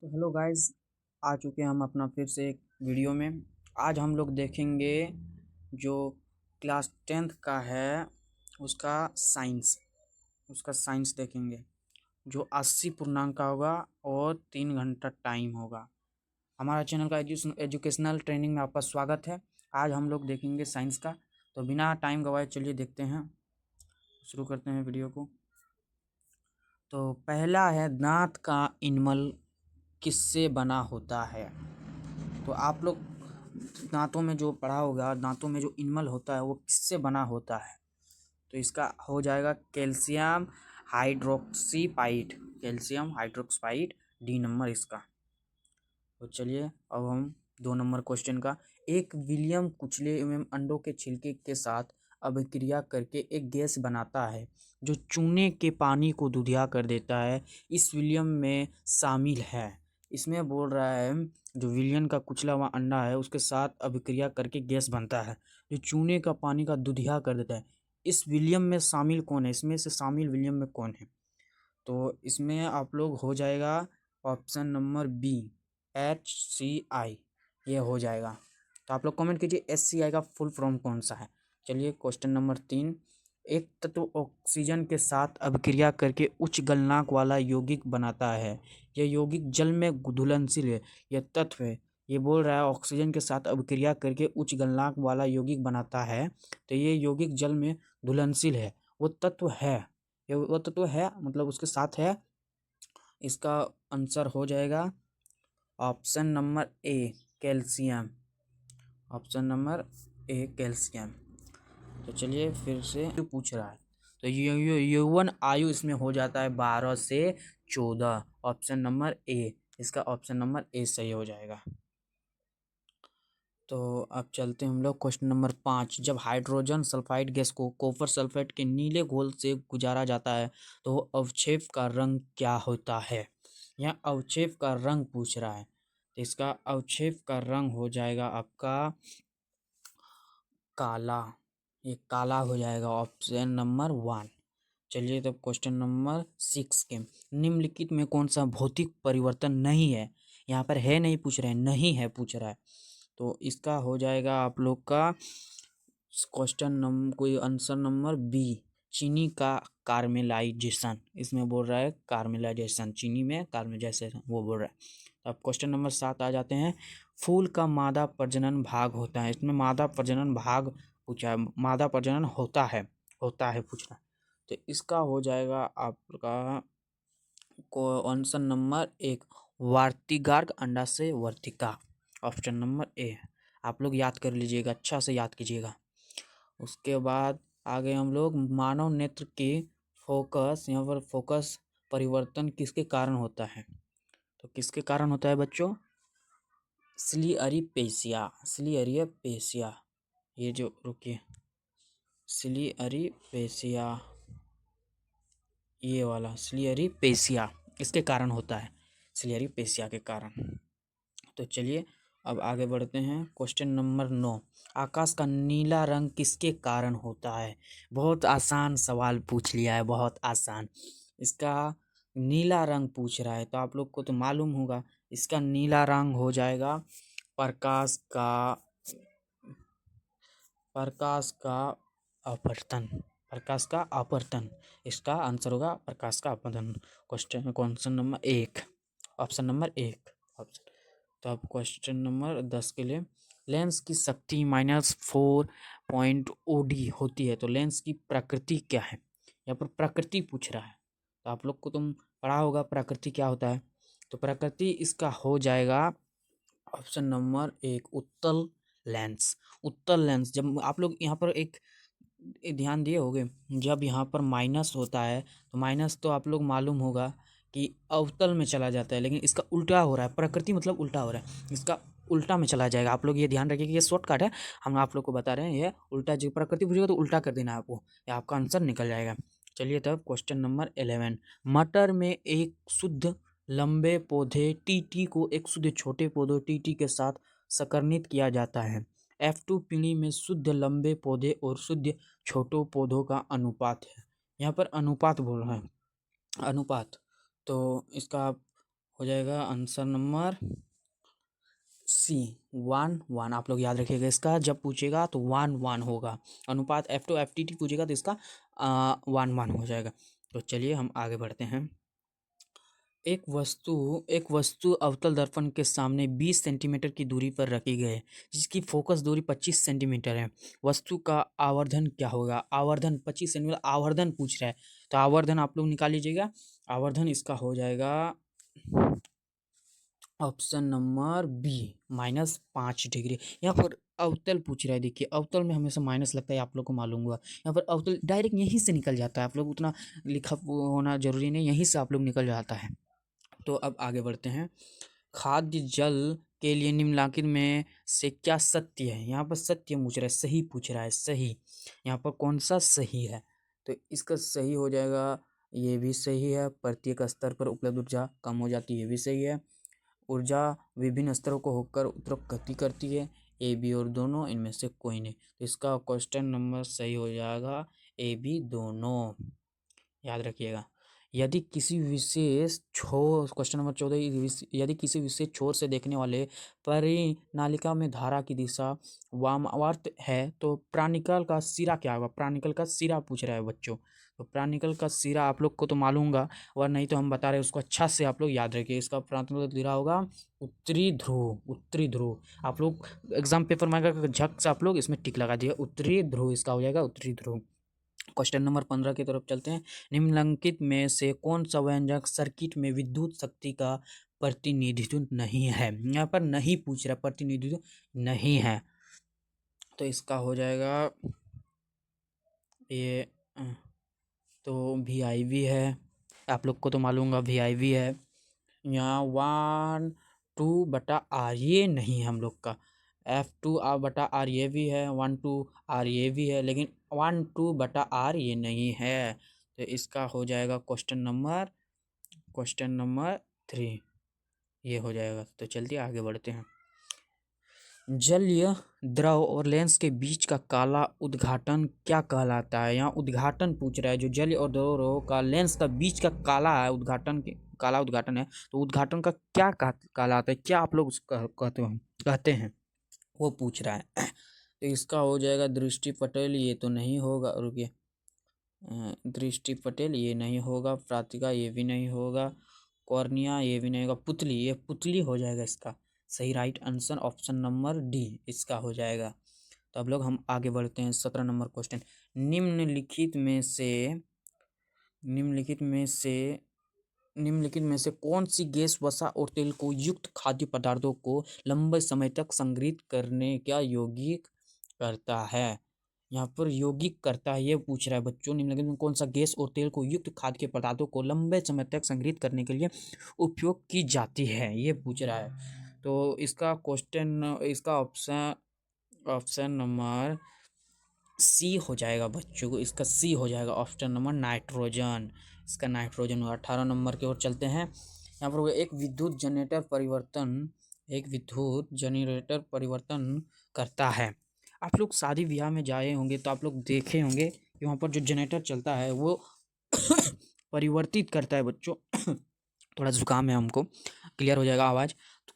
तो hello guys, आ चुके हैं हम अपना फिर से एक वीडियो में। आज हम लोग देखेंगे जो क्लास 10th का है उसका साइंस उसका साइंस देखेंगे, जो 80 पूर्णांक का होगा और 3 घंटा टाइम होगा। हमारा चैनल का एजुकेशनल ट्रेनिंग में आपका स्वागत है। आज हम लोग देखेंगे साइंस का, तो बिना टाइम गवाए चलिए देखते हैं, शुरू करते हैं वीडियो को। तो पहला है, दांत का इनमल किससे बना होता है? तो आप लोग दांतों में जो पढ़ा होगा, दांतों में जो इनमल होता है वो किससे बना होता है? तो इसका हो जाएगा कैल्शियम हाइड्रोक्सीपाइड। कैल्शियम हाइड्रोक्साइड डी नंबर इसका। तो चलिए अब हम 2 नंबर क्वेश्चन का, एक विलियम कुचले एवं अंडों के छिलके के साथ अभिक्रिया करके एक गैस बनाता है जो चूने के पानी को दूधिया कर देता है। इस विलियम में शामिल है। इसमें बोल रहा है जो विलियन का कुचला हुआ अंडा है उसके साथ अभिक्रिया करके गैस बनता है जो चूने का पानी का दूधिया कर देता है। इस विलियम में शामिल कौन है? इसमें से शामिल विलियम में कौन है? तो इसमें आप लोग हो जाएगा ऑप्शन नंबर बी, HCI, ये हो जाएगा। तो आप लोग कमेंट कीजिए SCI का फुल फॉर्म कौन सा है। चलिए क्वेश्चन नंबर 3, एक तत्व ऑक्सीजन के साथ अभिक्रिया करके उच्च गलनांक वाला यौगिक बनाता है। यह यौगिक जल में घुलनशील है। यह तत्व है, ये बोल रहा है ऑक्सीजन के साथ अभिक्रिया करके उच्च गलनांक वाला यौगिक बनाता है, तो ये यौगिक जल में घुलनशील है। वो तत्व है, ये वो तत्व है मतलब उसके साथ है। इसका आंसर हो जाएगा option number A, calcium. Option number A, calcium. तो चलिए फिर से पूछ रहा है, तो यौवन आयु इसमें हो जाता है 12 से 14। ऑप्शन नंबर ए, इसका ऑप्शन नंबर ए सही हो जाएगा। तो अब चलते हैं हम लोग क्वेश्चन नंबर 5, जब हाइड्रोजन सल्फाइड गैस को कॉपर सल्फेट के नीले घोल से गुजारा जाता है तो अवक्षेप का रंग क्या होता है? यहाँ अवक्षेप का रंग पूछ रहा है, तो इसका अवक्षेप का रंग हो जाएगा आपका काला। ये काला हो जाएगा, ऑप्शन नंबर 1। चलिए तब क्वेश्चन नंबर 6 के, निम्नलिखित में कौन सा भौतिक परिवर्तन नहीं है? यहाँ पर है नहीं पूछ रहे हैं, नहीं है पूछ रहा है। तो इसका हो जाएगा आप लोग का क्वेश्चन नंबर कोई आंसर नंबर बी, चीनी का कार्मेलाइजेशन। इसमें बोल रहा है कार्मेलाइजेशन, चीनी में कार्मेलाइजेशन वो बोल रहा है। तो अब क्वेश्चन नंबर 7 आ जाते हैं, फूल का मादा प्रजनन भाग होता है। इसमें मादा प्रजनन भाग पूछा है, मादा प्रजनन होता है पूछ रहा है। तो इसका हो जाएगा आपका को आंसर नंबर 1, वार्तिकार्क अंडा से वर्तिका। ऑप्शन नंबर ए, आप लोग याद कर लीजिएगा, अच्छा से याद कीजिएगा। उसके बाद आगे हम लोग मानव नेत्र के फोकस, यहाँ पर फोकस परिवर्तन किसके कारण होता है? तो किसके कारण होता है बच्चों? सिलिअरिपेशिया, सिलिअरिपेशिया। ये जो रुकिए, सिलिअरिपेशिया, ये वाला सिलिअरिपेशिया इसके कारण होता है, सिलिअरिपेशिया के कारण। तो चलिए अब आगे बढ़ते हैं क्वेश्चन नंबर 9, आकाश का नीला रंग किसके कारण होता है? बहुत आसान सवाल पूछ लिया है, बहुत आसान। इसका नीला रंग पूछ रहा है तो आप लोग को तो मालूम होगा, इसका नीला रंग हो जाएगा प्रकाश का अपवर्तन, प्रकाश का अपवर्तन। इसका आंसर होगा प्रकाश का अपवर्तन। Question number 1, option number 1 option. तो अब क्वेश्चन नंबर 10 के लिए, लेंस की शक्ति -4.OD होती है, तो लेंस की प्रकृति क्या है? यहाँ पर प्रकृति पूछ रहा है, तो आप लोग को तुम पढ़ा होगा प्रकृति क्या होता है। तो प्रकृति इसका हो जाएगा ऑप्शन नंबर 1, उत्तल लेंस। उत्तल लेंस, जब आप लोग यहाँ पर एक ध्यान दिए होंगे, जब यहाँ पर माइनस होता है तो माइनस तो आप लोग मालूम होगा कि अवतल में चला जाता है, लेकिन इसका उल्टा हो रहा है, प्रकृति मतलब उल्टा हो रहा है, इसका उल्टा में चला जाएगा। आप लोग ये ध्यान रखिए कि ये शॉर्टकट है, हम आप लोग को बता रहे हैं, ये उल्टा, जो प्रकृति पूछेगा तो उल्टा कर देना है आपको, या आपका आंसर निकल जाएगा। चलिए तब क्वेश्चन नंबर 11, मटर में एक शुद्ध लंबे पौधे टीटी को एक शुद्ध छोटे पौधे टीटी के साथ संकरणित किया जाता है। F2 पीढ़ी में शुद्ध लंबे पौधे और शुद्ध छोटों पौधों का अनुपात है। यहाँ पर अनुपात बोल रहा है, अनुपात। तो इसका हो जाएगा आंसर नंबर सी 1:1। आप लोग याद रखिएगा, इसका जब पूछेगा तो 1:1 होगा। अनुपात F2 FTT पूछेगा तो इसका 1:1 हो जाएगा। तो चलिए हम आगे बढ़ते हैं। एक वस्तु अवतल दर्पण के सामने 20 सेंटीमीटर की दूरी पर रखी गई है, जिसकी फोकस दूरी 25 सेंटीमीटर है। वस्तु का आवर्धन क्या होगा? आवर्धन 25 सेंटीमीटर आवर्धन पूछ रहा है, तो आवर्धन आप लोग निकाल लीजिएगा। आवर्धन इसका हो जाएगा ऑप्शन नंबर बी -5 डिग्री। यहाँ पर अवतल पूछ रहा है, देखिए अवतल में हमेशा माइनस लगता है, आप लोग को मालूम हुआ। यहाँ पर अवतल डायरेक्ट यहीं से निकल जाता है, आप लोग उतना लिखा होना जरूरी नहीं, यहीं से आप लोग निकल जाता है। तो अब आगे बढ़ते हैं। खाद्य जल के लिए निम्नलिखित में से क्या सत्य है? यहाँ पर सत्य पूछ रहा है, सही पूछ रहा है, सही। यहाँ पर कौन सा सही है? तो इसका सही हो जाएगा, ये भी सही है। प्रत्येक स्तर पर उपलब्ध ऊर्जा कम हो जाती है, ये भी सही है। ऊर्जा विभिन्न स्तरों को होकर उत्तरों गति करती है, ए बी और दोनों, इनमें से कोई नहीं। तो इसका क्वेश्चन नंबर सही हो जाएगा ए बी दोनों, याद रखिएगा। यदि किसी विशेष छोर, क्वेश्चन नंबर 14, यदि किसी विशेष छोर से देखने वाले परिनालिका में धारा की दिशा वामावर्त है तो प्राणिकल का सिरा क्या होगा? प्राणिकल का सिरा पूछ रहा है बच्चों। तो प्राणिकल का सिरा आप लोग को तो मालूम होगा, और नहीं तो हम बता रहे हैं, उसको अच्छा से आप लोग याद रखिए। इसका प्राणिकल सिरा होगा उत्तरी ध्रुव। उत्तरी ध्रुव आप लोग एग्जाम पेपर में अगर झक से आप लोग इसमें टिक लगा दिए, उत्तरी ध्रुव इसका हो जाएगा, उत्तरी ध्रुव। क्वेश्चन नंबर 15 की तरफ चलते हैं। निम्नलिखित में से कौन सा व्यंजक सर्किट में विद्युत शक्ति का प्रतिनिधित्व नहीं है? यहाँ पर नहीं पूछ रहा, प्रतिनिधित्व नहीं है, तो इसका हो जाएगा ये तो VIV है, आप लोग को तो मालूम होगा VIV है। यहाँ 1/2R ये नहीं है हम लोग का, F2/R ये भी है, 1/2R ये भी है, लेकिन 1/2R ये नहीं है। तो इसका हो जाएगा क्वेश्चन नंबर 3, ये हो जाएगा। तो चलिए आगे बढ़ते हैं। जलीय द्रव और लेंस के बीच का काला उद्घाटन क्या कहलाता है? यहाँ उद्घाटन पूछ रहा है, जो जलीय और द्रव का लेंस का बीच का काला है, उद्घाटन के काला उद्घाटन है, तो उद्घाटन का क्या कहलाता है? क्या आप लोग कहते हैं, वो पूछ रहा है। तो इसका हो जाएगा दृष्टि पटेल, ये तो नहीं होगा, रुकिए, दृष्टि पटेल ये नहीं होगा, प्रातिका ये भी नहीं होगा, कॉर्निया ये भी नहीं होगा, पुतली, ये पुतली हो जाएगा इसका सही। Right answer option number D इसका हो जाएगा। तो अब लोग हम आगे बढ़ते हैं। 17 नंबर क्वेश्चन। निम्नलिखित में से कौन सी गैस वसा और तेल को युक्त खाद्य पदार्थों को लंबे समय तक संग्रहित करने का यौगिक करता है? यहाँ पर यौगिक करता है, ये पूछ रहा है बच्चों। निम्नलिखित में कौन सा गैस और तेल को युक्त खाद्य पदार्थों को लंबे समय तक संग्रहित करने के लिए उपयोग की जाती है, ये पूछ रहा है। तो इसका ऑप्शन नंबर सी हो जाएगा बच्चों को, इसका सी हो जाएगा ऑप्शन नंबर नाइट्रोजन, इसका नाइट्रोजन होगा। 18 नंबर की ओर चलते हैं। यहाँ पर एक विद्युत जनरेटर परिवर्तन करता है। आप लोग शादी ब्याह में जाए होंगे तो आप लोग देखे होंगे कि वहाँ पर जो जनरेटर चलता है वो परिवर्तित करता है बच्चों। थोड़ा जुकाम है हमको, क्लियर हो जाएगा आवाज़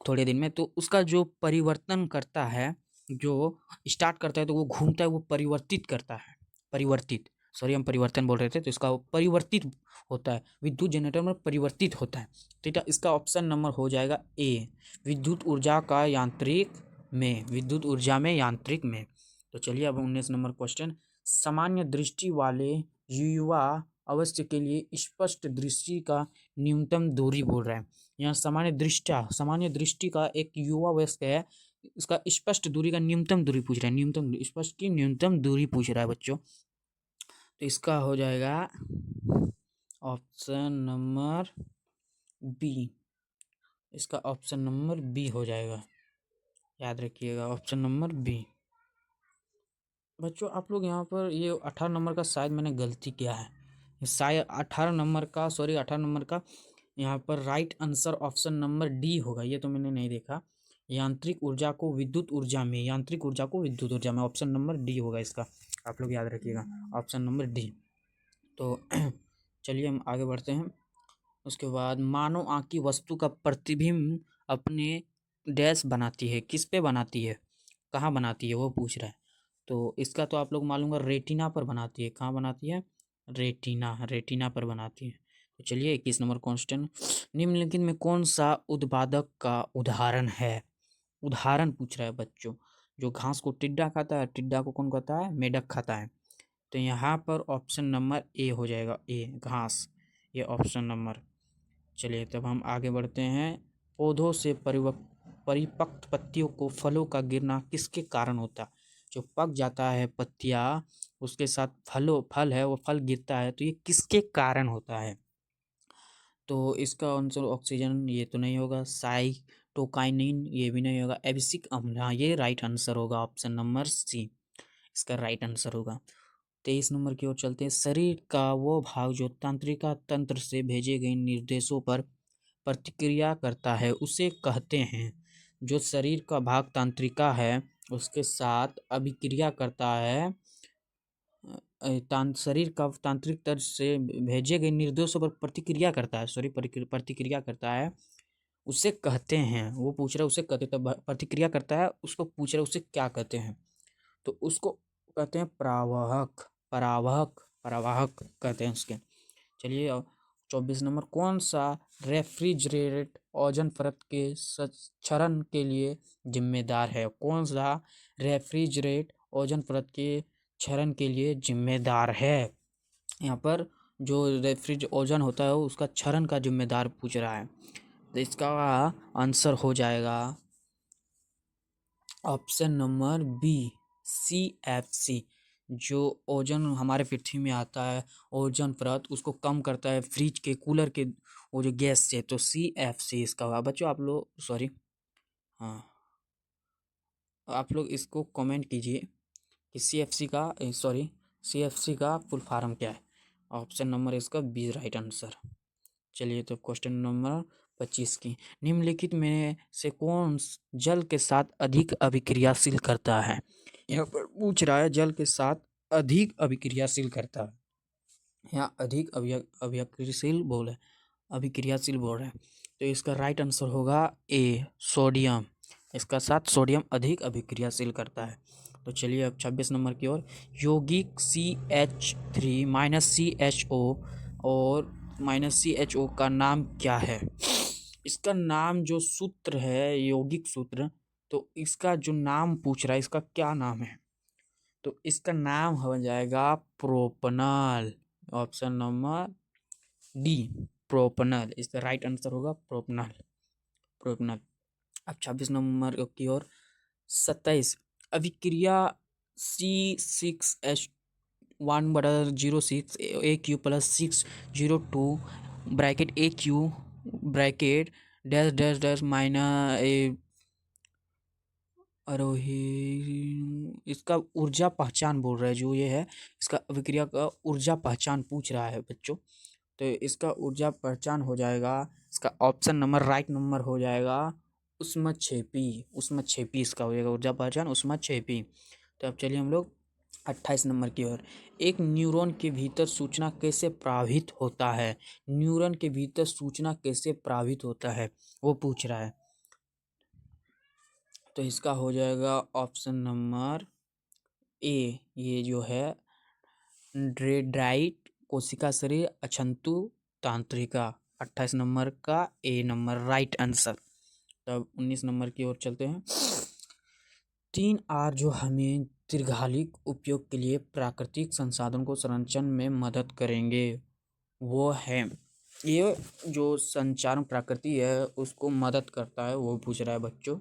थोड़े दिन में। तो उसका जो परिवर्तन करता है, जो स्टार्ट करता है तो वो घूमता है, वो परिवर्तित करता है, परिवर्तित, सॉरी हम परिवर्तन बोल रहे थे, तो इसका परिवर्तित होता है, विद्युत जनरेटर में परिवर्तित होता है। ठीक है, इसका ऑप्शन नंबर हो जाएगा ए, विद्युत ऊर्जा में यांत्रिक में। तो चलिए अब 19 नंबर क्वेश्चन। सामान्य दृष्टि वाले युवा अवस्था के लिए स्पष्ट दृष्टि का न्यूनतम दूरी बोल रहे हैं। यहाँ सामान्य दृष्टि का एक युवा वयस्क है, इसका स्पष्ट दूरी का न्यूनतम दूरी पूछ रहा है, स्पष्ट की न्यूनतम दूरी पूछ रहा है बच्चों। तो इसका हो जाएगा ऑप्शन नंबर बी, इसका ऑप्शन नंबर बी हो जाएगा, याद रखिएगा ऑप्शन नंबर बी। बच्चों आप लोग यहाँ पर ये 18 नंबर का शायद मैंने गलती किया है, शायद 18 नंबर का यहाँ पर right answer option number D होगा, ये तो मैंने नहीं देखा। यांत्रिक ऊर्जा को विद्युत ऊर्जा में, ऑप्शन नंबर डी होगा इसका, आप लोग याद रखिएगा ऑप्शन नंबर डी। तो चलिए हम आगे बढ़ते हैं। उसके बाद मानव आँख की वस्तु का प्रतिबिंब अपने डैश बनाती है, किस पे बनाती है, कहाँ बनाती है, वो पूछ रहा है। तो इसका तो आप लोग मालूम है, रेटिना पर बनाती है। कहाँ बनाती है? रेटिना पर बनाती है। तो चलिए 21 नंबर क्वेश्चन, निम्नलिखित में कौन सा उत्पादक का उदाहरण है? उदाहरण पूछ रहा है बच्चों। जो घास को टिड्डा खाता है, टिड्डा को कौन खाता है? मेढक खाता है। तो यहाँ पर ऑप्शन नंबर ए हो जाएगा, ए घास, ये ऑप्शन नंबर। चलिए तब हम आगे बढ़ते हैं। पौधों से परिपक्व पत्तियों को फलों का गिरना किसके कारण होता है? जो पक जाता है पत्तियाँ, उसके साथ फल है, वो फल गिरता है, तो ये किसके कारण होता है? तो इसका आंसर ऑक्सीजन, ये तो नहीं होगा। साइटोकाइनिन, ये भी नहीं होगा। एबिसिक अम्ल, हाँ ये राइट आंसर होगा, ऑप्शन नंबर सी इसका राइट आंसर होगा। 23 नंबर की ओर चलते हैं। शरीर का वो भाग जो तंत्रिका तंत्र से भेजे गए निर्देशों पर प्रतिक्रिया करता है, उसे कहते हैं। जो शरीर का भाग तंत्रिका है, उसके साथ अभिक्रिया करता है, शरीर का तांत्रिक तर्ज से भेजे गए निर्देशों पर प्रतिक्रिया करता है, सॉरी प्रतिक्रिया करता है, उसे कहते हैं। वो पूछ रहा है उसे कहते, तब प्रतिक्रिया करता है, उसको पूछ रहा है उसे क्या कहते हैं? तो उसको कहते हैं परावाहक, परावाहक कहते हैं उसके। चलिए 24 नंबर, कौन सा रेफ्रिजरेट ओजोन परत के क्षरण के लिए जिम्मेदार है? कौन सा रेफ्रिजरेट ओजोन परत के क्षरण के लिए जिम्मेदार है? यहाँ पर जो रेफ्रिज ओजोन होता है उसका क्षरण का जिम्मेदार पूछ रहा है। तो इसका आंसर हो जाएगा ऑप्शन नंबर बी, CFC। जो ओजोन हमारे पृथ्वी में आता है, ओजोन परत, उसको कम करता है फ्रिज के, कूलर के, वो जो गैस से। तो CFC इसका होगा बच्चों। आप लोग सॉरी, हाँ आप लोग इसको कमेंट कीजिए कि CFC का फुल फॉर्म क्या है। ऑप्शन नंबर इसका बी राइट आंसर। चलिए तो क्वेश्चन नंबर 25 की, निम्नलिखित में से कौन जल के साथ अधिक अभिक्रियाशील करता है? यहाँ पर पूछ रहा है जल के साथ अधिक अभिक्रियाशील करता है, यहाँ अधिक अभिक्रियाशील बोल है, अभिक्रियाशील बोल है। तो इसका राइट आंसर होगा ए, सोडियम। इसका साथ सोडियम अधिक अभिक्रियाशील करता है। तो चलिए अब 26 नंबर की ओर, यौगिक CH3 - CHO और -CHO का नाम क्या है? इसका नाम जो सूत्र है, यौगिक सूत्र, तो इसका जो नाम पूछ रहा है, इसका क्या नाम है? तो इसका नाम हो जाएगा प्रोपनल, ऑप्शन नंबर डी, प्रोपनल। इसका राइट आंसर होगा प्रोपनल, प्रोपनल। अब 26 नंबर की ओर 27, अभिक्रिया C6H1/06 AQ + 602 bracket AQ bracket dash dash dash minus आरोही, इसका ऊर्जा पहचान बोल रहा है जो ये है, इसका अभिक्रिया का ऊर्जा पहचान पूछ रहा है बच्चों। तो इसका ऊर्जा पहचान हो जाएगा, इसका ऑप्शन नंबर राइट नंबर हो जाएगा उष्मक्षेपी, उष्मक्षेपी इसका हो जाएगा ऊर्जा पहचान, उष्मक्षेपी। तो अब चलिए हम लोग 28 नंबर की ओर, एक न्यूरॉन के भीतर सूचना कैसे प्रवाहित होता है? न्यूरॉन के भीतर सूचना कैसे प्रवाहित होता है, वो पूछ रहा है। तो इसका हो जाएगा ऑप्शन नंबर ए, ये जो है डेंड्राइट कोशिका शरीर अछंतु तांत्रिका, 28 नंबर का ए नंबर राइट आंसर। तब 19 नंबर की ओर चलते हैं। 3R जो हमें दीर्घकालिक उपयोग के लिए प्राकृतिक संसाधन को संरक्षण में मदद करेंगे, वो है, ये जो संचारण प्रकृति है उसको मदद करता है, वो पूछ रहा है बच्चों।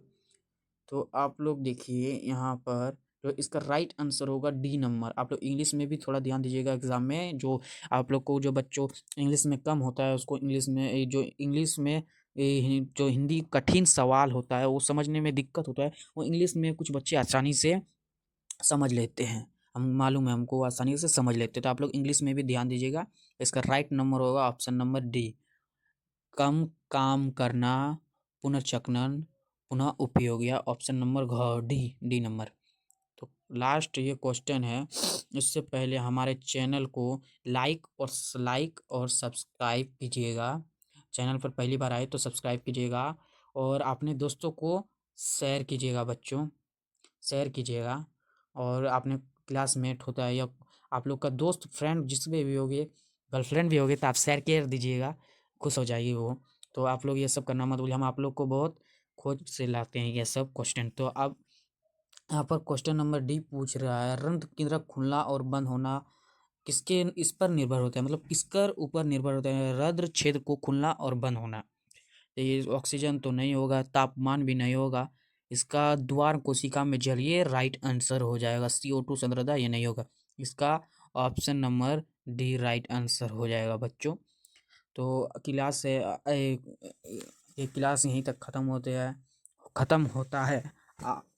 तो आप लोग देखिए यहाँ पर जो इसका राइट आंसर होगा डी नंबर। आप लोग इंग्लिश में भी थोड़ा ध्यान दीजिएगा एग्जाम में, जो आप लोग को जो बच्चों इंग्लिश में कम होता है उसको इंग्लिश में, जो इंग्लिश में जो हिंदी कठिन सवाल होता है वो समझने में दिक्कत होता है, वो इंग्लिश में कुछ बच्चे आसानी से समझ लेते हैं। हम मालूम है हमको आसानी से समझ लेते हैं, तो आप लोग इंग्लिश में भी ध्यान दीजिएगा। इसका राइट नंबर होगा ऑप्शन नंबर डी, कम काम करना, पुनर्चक्रण, पुनः उपयोग, या ऑप्शन नंबर घ, डी नंबर। तो लास्ट ये क्वेश्चन है, इससे पहले हमारे चैनल को लाइक और सब्सक्राइब कीजिएगा। चैनल पर पहली बार आए तो सब्सक्राइब कीजिएगा और अपने दोस्तों को शेयर कीजिएगा बच्चों, शेयर कीजिएगा। और अपने क्लासमेट होता है या आप लोग का दोस्त फ्रेंड जिसमें भी होगे, गर्लफ्रेंड भी होगी, तो आप शेयर कर दीजिएगा, खुश हो जाएगी वो। तो आप लोग ये सब करना मत भूलिए, हम आप लोग को बहुत खोज से लाते हैं ये सब क्वेश्चन। तो अब यहाँ पर क्वेश्चन नंबर डी पूछ रहा है, रंध्र केंद्रक खुलना और बंद होना किसके इस पर निर्भर होता है, मतलब किसकर ऊपर निर्भर होता है रंध्र छेद को खुलना और बंद होना। तो ये ऑक्सीजन तो नहीं होगा, तापमान भी नहीं होगा, इसका द्वार कोशिका में जल, ये राइट आंसर हो जाएगा। CO2 सांद्रता ये नहीं होगा, इसका option number D right answer हो जाएगा बच्चों। तो क्लास है ये क्लास यहीं तक ख़त्म होता है।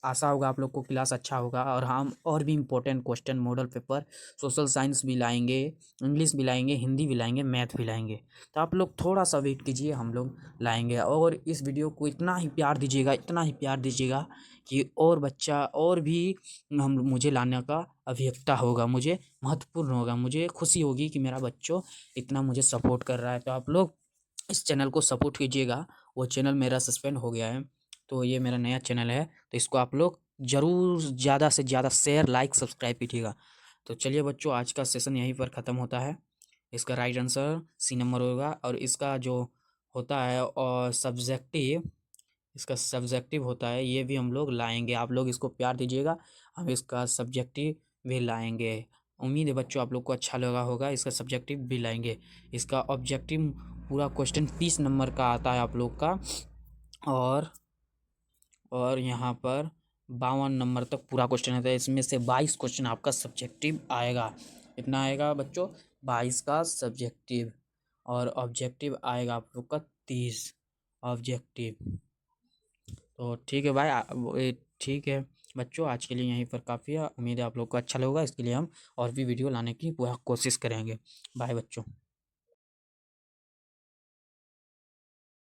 आशा होगा आप लोग को क्लास अच्छा होगा, और हम और भी important question model paper social science भी लाएंगे, इंग्लिश भी लाएंगे, हिंदी भी लाएंगे, मैथ भी लाएंगे। तो आप लोग थोड़ा सा वेट कीजिए, हम लोग लाएंगे। और इस वीडियो को इतना ही प्यार दीजिएगा, इतना ही प्यार दीजिएगा कि और बच्चा और भी हम मुझे लाने का अभियंता होगा, मुझे महत्वपूर्ण होगा, मुझे खुशी होगी कि मेरा बच्चों इतना मुझे सपोर्ट कर रहा है। तो आप लोग इस चैनल को सपोर्ट कीजिएगा। वो चैनल मेरा सस्पेंड हो गया है, तो ये मेरा नया चैनल है, तो इसको आप लोग ज़रूर ज़्यादा से ज़्यादा शेयर, लाइक, सब्सक्राइब कीजिएगा। तो चलिए बच्चों, आज का सेशन यहीं पर ख़त्म होता है। इसका राइट आंसर सी नंबर होगा। और इसका जो होता है और सब्जेक्टिव, इसका सब्जेक्टिव होता है, ये भी हम लोग लाएंगे। आप लोग इसको प्यार दीजिएगा, हम इसका सब्जेक्टिव भी लाएंगे। उम्मीद है बच्चों आप लोग को अच्छा लगा होगा, इसका सब्जेक्टिव भी लाएंगे। इसका ऑब्जेक्टिव पूरा क्वेश्चन 30 नंबर का आता है आप लोग का, और यहाँ पर 52 नंबर तक पूरा क्वेश्चन आता है। इसमें से 22 क्वेश्चन आपका सब्जेक्टिव आएगा। कितना आएगा बच्चों? 22 का सब्जेक्टिव, और ऑब्जेक्टिव आएगा आप लोग का 30 ऑब्जेक्टिव। तो ठीक है भाई, ठीक है बच्चों, आज के लिए यहीं पर काफ़ी है। उम्मीद है आप लोग को अच्छा लगेगा, इसके लिए हम और भी वीडियो लाने की पूरा कोशिश करेंगे। बाय बच्चों।